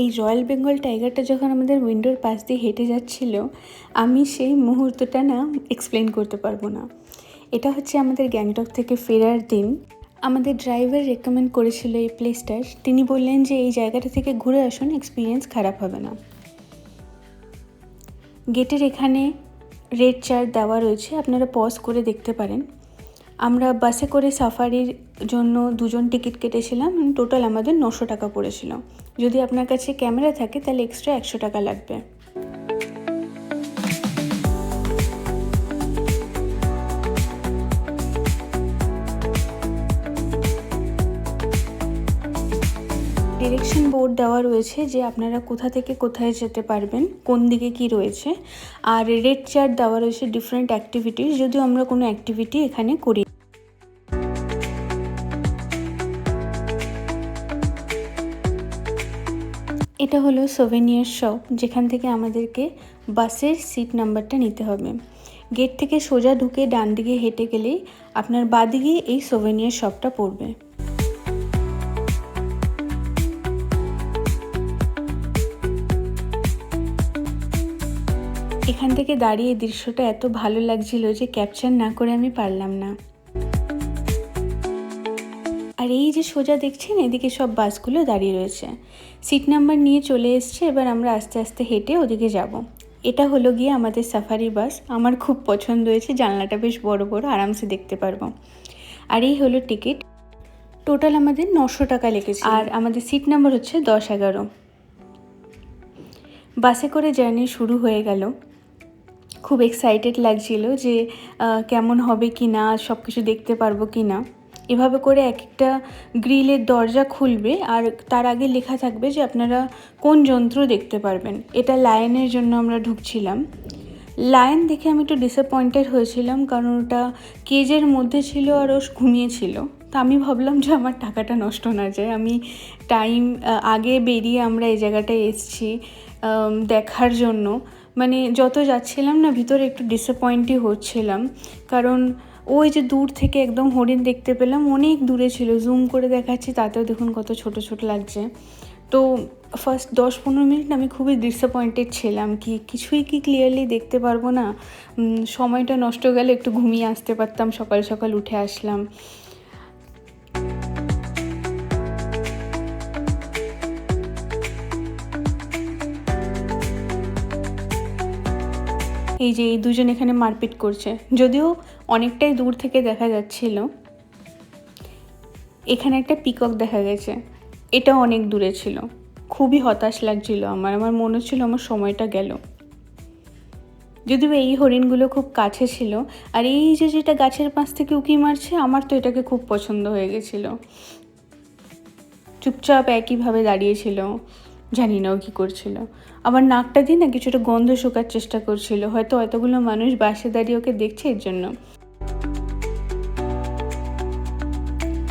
এই রয়্যাল বেঙ্গল টাইগারটা যখন আমাদের উইন্ডোর পাশ দিয়ে হেঁটে যাচ্ছিল, আমি সেই মুহূর্তটা না এক্সপ্লেন করতে পারবো না। এটা হচ্ছে আমাদের গ্যাংটক থেকে ফেরার দিন। আমাদের ড্রাইভার রেকমেন্ড করেছিল এই প্লেসটার। তিনি বললেন যে এই জায়গাটা থেকে ঘুরে আসুন, এক্সপিরিয়েন্স খারাপ হবে না। গেটের এখানে রেড চার্ট দেওয়া রয়েছে, আপনারা পজ করে দেখতে পারেন। আমরা বাসে করে সাফারির জন্য 2 জন টিকিট কেটেছিলাম। টোটাল আমাদের 900 টাকা পড়েছিল। যদি আপনার কাছে ক্যামেরা থাকে তাহলে এক্সট্রা 100 টাকা লাগবে। ডিরেকশন বোর্ড দেওয়া রয়েছে যে আপনারা কোথা থেকে কোথায় যেতে পারবেন, কোন দিকে কি রয়েছে। আর রেড চার্ট দেওয়া রয়েছে ডিফারেন্ট অ্যাক্টিভিটিস, যদিও আমরা কোনো অ্যাক্টিভিটি এখানে করি। এটা হলো সোভেনিয়ার শপ, যেখান থেকে আমাদেরকে বাসের সিট নাম্বারটা নিতে হবে। গেট থেকে সোজা ঢুকে ডান দিকে হেঁটে গেলেই আপনার বাঁদিকে এই সোভেনিয়ার শপটা পড়বে। এখান থেকে দাঁড়িয়ে দৃশ্যটা এত ভালো লাগছিল যে ক্যাপচার না করে আমি পারলাম না। আর এই যে সোজা দেখছেন, এদিকে সব বাসগুলো দাঁড়িয়ে রয়েছে। সিট নাম্বার নিয়ে চলে এসছে। এবার আমরা আস্তে আস্তে হেঁটে ওদিকে যাব। এটা হলো গিয়ে আমাদের সাফারি বাস। আমার খুব পছন্দ হয়েছে, জানলাটা বেশ বড় বড়, আরামসে দেখতে পারবো। আর এই হলো টিকিট। টোটাল আমাদের 900 টাকা লেগেছে। আর আমাদের সিট নাম্বার হচ্ছে 10-11। বাসে করে জার্নি শুরু হয়ে গেল। খুব এক্সাইটেড লাগছিল যে কেমন হবে কি না, সব কিছু দেখতে পারবো কি না। এভাবে করে এক একটা গ্রিলের দরজা খুলবে আর তার আগে লেখা থাকবে যে আপনারা কোন যন্ত্র দেখতে পারবেন। এটা লায়নের জন্য আমরা ঢুকছিলাম। লায়ন দেখে আমি একটু ডিসঅ্যাপয়েন্টেড হয়েছিলাম, কারণ ওটা কেজের মধ্যে ছিল আর ও ঘুমিয়েছিল। তো আমি ভাবলাম যে আমার টাকাটা নষ্ট না যায়। আমি টাইম আগে বেরিয়ে আমরা এই জায়গাটায় এসেছি দেখার জন্য। মানে যত যাচ্ছিলাম না ভিতরে একটু ডিসঅ্যাপয়েন্টই হচ্ছিলাম, কারণ ওই যে দূর থেকে একদম হরিণ দেখতে পেলাম, অনেক দূরে ছিল। জুম করে দেখাচ্ছি, তাতেও দেখুন কত ছোট ছোট লাগছে। তো ফার্স্ট 10-15 মিনিট আমি খুবই ডিসঅ্যাপয়েন্টেড ছিলাম, কিছুই ক্লিয়ারলি দেখতে পারবো না। সময়টা নষ্ট গেলে একটু ঘুমিয়ে আসতে পারতাম, সকাল সকাল উঠে আসলাম। এই যে এই দুজন এখানে মারপিট করছে, যদিও অনেকটাই দূর থেকে দেখা যাচ্ছিল। এখানে একটা পিকক দেখা গেছে, এটা অনেক দূরে ছিল। খুবই হতাশ লাগছিল আমার মনে হচ্ছিল আমার সময়টা গেল। যদিও এই হরিণগুলো খুব কাছে ছিল। আর এই যে যেটা গাছের পাশ থেকে উঁকি মারছে, আমার তো এটাকে খুব পছন্দ হয়ে গেছিল। চুপচাপ একইভাবে দাঁড়িয়েছিল, জানি না ও কী করছিল। আমার নাকটা দিয়ে না কিছুটা গন্ধ শোকার চেষ্টা করছিল, হয়তো এতগুলো মানুষ বাসে দাঁড়িয়ে ওকে দেখছে এর জন্য।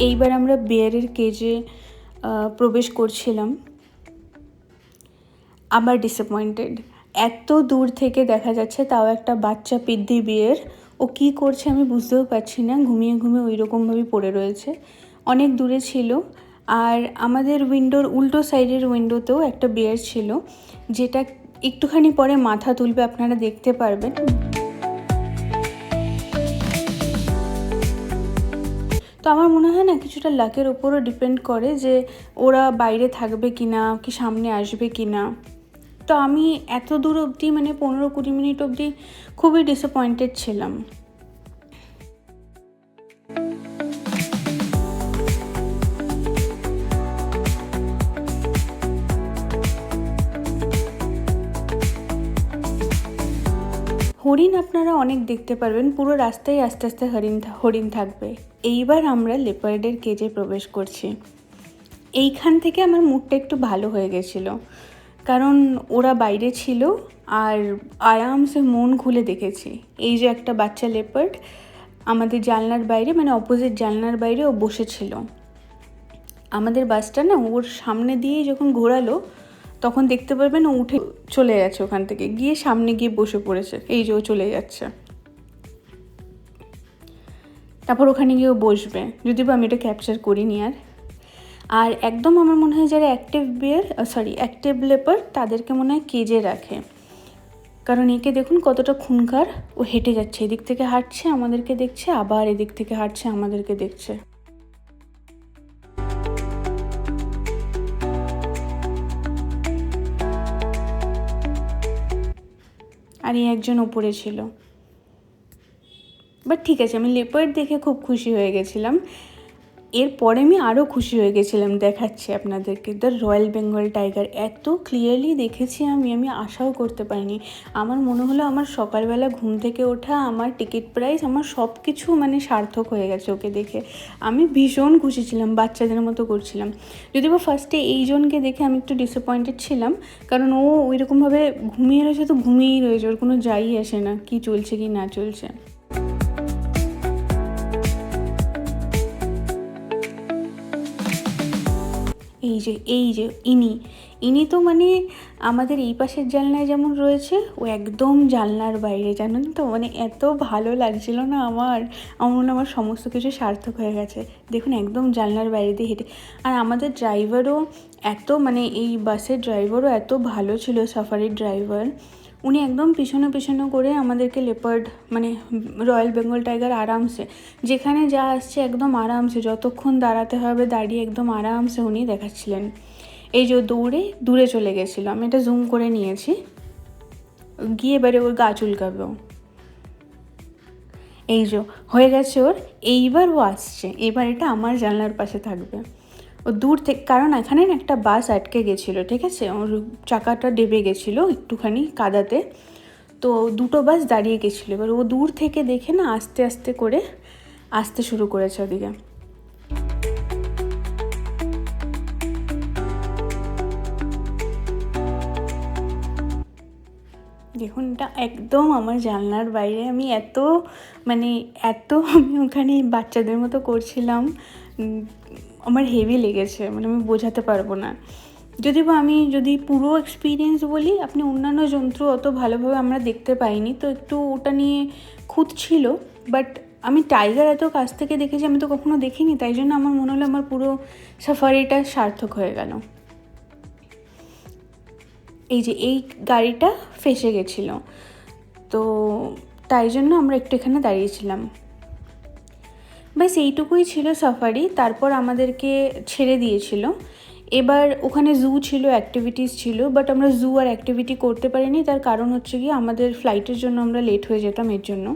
এইবার আমরা বিয়ারের কেজে প্রবেশ করছিলাম। আবার ডিসঅ্যাপয়েন্টেড। এত দূর থেকে দেখা যাচ্ছে, তাও একটা বাচ্চা পিদ্দি বিয়ার। ও কী করছে আমি বুঝতেও পারছি না, ঘুমিয়ে ঘুমিয়ে ওই রকমভাবেই পড়ে রয়েছে। অনেক দূরে ছিল। আর আমাদের উইন্ডোর উল্টো সাইডের উইন্ডোতেও একটা বিয়ার ছিল, যেটা একটুখানি পরে মাথা তুলবে, আপনারা দেখতে পারবেন। তো আমার মনে হয় না কিছুটা লাকের ওপরও ডিপেন্ড করে যে ওরা বাইরে থাকবে কি না, কি সামনে আসবে কি না। তো আমি এত দূর অবধি, মানে 15-20 মিনিট অবধি খুবই ডিসঅ্যাপয়েন্টেড ছিলাম। হরিণ আপনারা অনেক দেখতে পারবেন, পুরো রাস্তায় আস্তে আস্তে হরিণ থাকবে। এইবার আমরা লেপার্ডের কেজে প্রবেশ করছি। এইখান থেকে আমার মুডটা একটু ভালো হয়ে গেছিলো, কারণ ওরা বাইরে ছিল আর আরামসে মন খুলে দেখেছি। এই যে একটা বাচ্চা লেপার্ড আমাদের জানলার বাইরে, মানে অপোজিট জানলার বাইরে ও বসেছিল। আমাদের বাসটা না ওর সামনে দিয়ে যখন ঘোরালো, তখন দেখতে পারবেন ও উঠে চলে গেছে, ওখান থেকে গিয়ে সামনে গিয়ে বসে পড়েছে। এই যে ও চলে যাচ্ছে, তারপর ওখানে গিয়ে ও বসবে। যদিও আমি এটা ক্যাপচার করিনি। আর আর একদম আমার মনে হয় যারা অ্যাক্টিভ লেপার্ড তাদেরকে মনে হয় কেজে রাখে, কারণ একে দেখুন কতটা খুনখার। ও হেঁটে যাচ্ছে, এদিক থেকে হাঁটছে আমাদেরকে দেখছে, আবার এদিক থেকে হাঁটছে আমাদেরকে দেখছে। আর এই একজন ওপরে ছিল। বাট ঠিক আছে, আমি লেপার্ড দেখে খুব খুশি হয়ে গেছিলাম। এরপরে আমি আরও খুশি হয়ে গেছিলাম, দেখাচ্ছি আপনাদেরকে। দ্য রয়্যাল বেঙ্গল টাইগার এত ক্লিয়ারলি দেখেছি আমি আশাও করতে পারিনি। আমার মনে হলো আমার সকালবেলা ঘুম থেকে ওঠা, আমার টিকিট প্রাইস, আমার সব কিছু মানে সার্থক হয়ে গেছে ওকে দেখে। আমি ভীষণ খুশি ছিলাম, বাচ্চাদের মতো করছিলাম। যদিও বা ফার্স্টে এই জনকে দেখে আমি একটু ডিসঅ্যাপয়েন্টেড ছিলাম, কারণ ও ওইরকমভাবে ঘুমিয়ে রয়েছে, তো ঘুমিয়েই রয়েছে, ওর কোনো যাই আসে না কি চলছে কি না চলছে। এই যে ইনি তো মানে আমাদের এই পাশের জানলায় যেমন রয়েছে, ও একদম জানলার বাইরে, জানেন তো, মানে এত ভালো লাগছিল না আমার মনে হলো আমার সমস্ত কিছু সার্থক হয়ে গেছে। দেখুন একদম জানলার বাইরে দিয়ে হেঁটে। আর আমাদের ড্রাইভারও এত, মানে এই বাসের ড্রাইভারও এত ভালো ছিল, সাফারির ড্রাইভার। উনি একদম পিছনে পিছনে করে আমাদেরকে লেপার্ড মানে রয়্যাল বেঙ্গল টাইগার আরামসে যেখানে যা আসছে একদম আরামসে, যতক্ষণ দাঁড়াতে হবে দাঁড়িয়ে একদম আরামসে উনি দেখাচ্ছিলেন। এই যে দৌড়ে দূরে চলে গেছিলো, আমি এটা জুম করে নিয়েছি, গিয়ে এবারে ওর গা চুলকাবেও। এই যে হয়ে গেছে ওর, এইবার ও আসছে, এবার এটা আমার জানলার পাশে থাকবে। ও দূর থেকে, কারণ এখানে না একটা বাস আটকে গেছিলো, ঠিক আছে, ওর চাকাটা ডেবে গেছিলো একটুখানি কাদাতে, তো দুটো বাস দাঁড়িয়ে গেছিলো। এবার ও দূর থেকে দেখে না আস্তে আস্তে করে আসতে শুরু করেছে ওদিকে। দেখুন এটা একদম আমার জানলার বাইরে, আমি আমি ওখানে বাচ্চাদের মতো করছিলাম, আমার হেভি লেগেছে, মানে আমি বোঝাতে পারবো না। যদি পুরো এক্সপিরিয়েন্স বলি, আপনি অন্যান্য জন্তু অত ভালোভাবে আমরা দেখতে পাইনি, তো একটু ওটা নিয়ে খুঁত ছিল। বাট আমি টাইগার এত কাছ থেকে দেখেছি, আমি তো কখনো দেখিনি, তাই জন্য আমার মনে হলো আমার পুরো সাফারিটা সার্থক হয়ে গেল। এই যে এই গাড়িটা ফেসে গেছিলো, তো তাই জন্য আমরা একটু এখানে দাঁড়িয়েছিলাম। ব্যাস এইটুকুই ছিল সাফারি। তারপর আমাদেরকে ছেড়ে দিয়েছিল। এবার ওখানে জু ছিল, অ্যাক্টিভিটিস ছিল, বাট আমরা জু আর অ্যাক্টিভিটি করতে পারিনি। তার কারণ হচ্ছে গিয়ে আমাদের ফ্লাইটের জন্য আমরা লেট হয়ে যেতাম এর জন্য।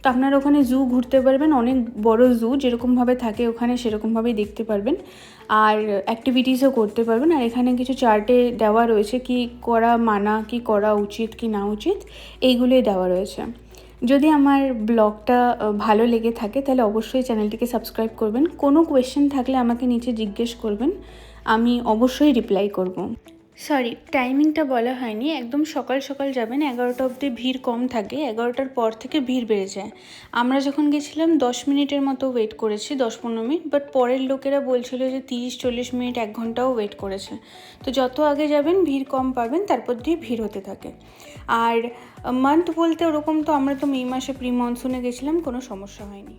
তো আপনারা ওখানে জু ঘুরতে পারবেন, অনেক বড় জু যেরকমভাবে থাকে ওখানে সেরকমভাবেই দেখতে পারবেন, আর অ্যাক্টিভিটিসও করতে পারবেন। আর এখানে কিছু চার্টে দেওয়া রয়েছে কি করা মানা, কি করা উচিত কি না উচিত, এইগুলোই দেওয়া রয়েছে। যদি আমার ব্লগটা ভালো লেগে থাকে তাহলে অবশ্যই চ্যানেলটিকে সাবস্ক্রাইব করবেন। কোনো কোয়েশ্চেন থাকলে আমাকে নিচে জিজ্ঞেস করবেন, আমি অবশ্যই রিপ্লাই করব। সরি, টাইমিংটা বলা হয়নি। একদম সকাল সকাল যাবেন, 11টা অবধি ভিড় কম থাকে, 11টার পর থেকে ভিড় বেড়ে যায়। আমরা যখন গেছিলাম 10 মিনিটের মতো ওয়েট করেছি, 10-15 মিনিট, বাট পরের লোকেরা বলছিল যে 30-40 মিনিট, 1 ঘন্টাও ওয়েট করেছে। তো যত আগে যাবেন ভিড় কম পাবেন, তারপর দিয়ে ভিড় হতে থাকে। আর মান্থ বলতে ওরকম তো আমরা তো মে মাসে প্রি মনসুনে গেছিলাম, কোনো সমস্যা হয়নি।